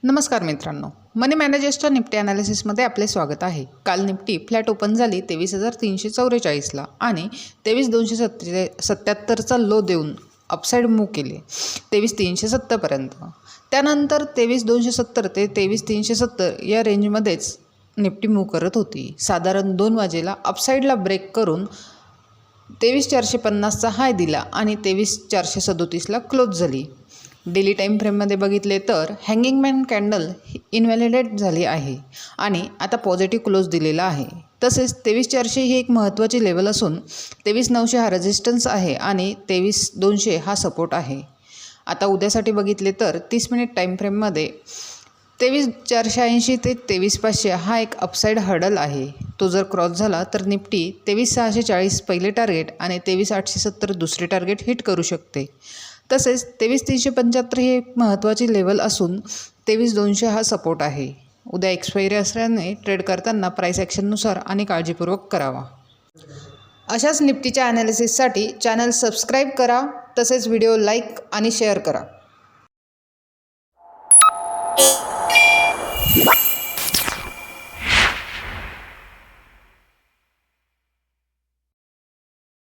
नमस्कार मित्रांनो, मनी मॅनेजर्सच्या निफ्टी ॲनालिसिसमध्ये आपले स्वागत आहे। काल निफ्टी फ्लॅट ओपन झाली 23,344ला आणि 23,277चा लो देऊन अपसाईड मूव्ह केले 23,370 पर्यंत। त्यानंतर 23,270 ते 23,370 या रेंजमध्येच निफ्टी मूव्ह करत होती। साधारण 2 वाजेला अपसाईडला ब्रेक करून 23,450चा हाय दिला आणि 23,437ला क्लोज झाली। डेली टाईम फ्रेममध्ये बघितले तर हँगिंग मॅन कॅन्डल इनव्हॅलिडेट झाली आहे आणि आता पॉझिटिव्ह क्लोज दिलेला आहे। तसेच 23,400 ही एक महत्त्वाची लेवल असून 23,900 हा रेजिस्टन्स आहे आणि 23,200 हा सपोर्ट आहे। आता उद्यासाठी बघितले तर 30 मिनिट टाईम फ्रेममध्ये 23,480 ते 23,500 हा एक अपसाईड हर्डल आहे। तो जर क्रॉस झाला तर निफ्टी 23,640 पहिले टार्गेट आणि 23,870 दुसरे टार्गेट हिट करू शकते। तसेच 23,375 ही एक महत्त्वाची लेवल असून 23,200 हा सपोर्ट आहे। उद्या एक्सपायरी असल्याने ट्रेड करताना प्राईस ॲक्शननुसार आणि काळजीपूर्वक करावा। अशाच निफ्टीच्या ॲनालिसिससाठी चॅनल सबस्क्राईब करा, तसेच व्हिडिओ लाईक आणि शेअर करा।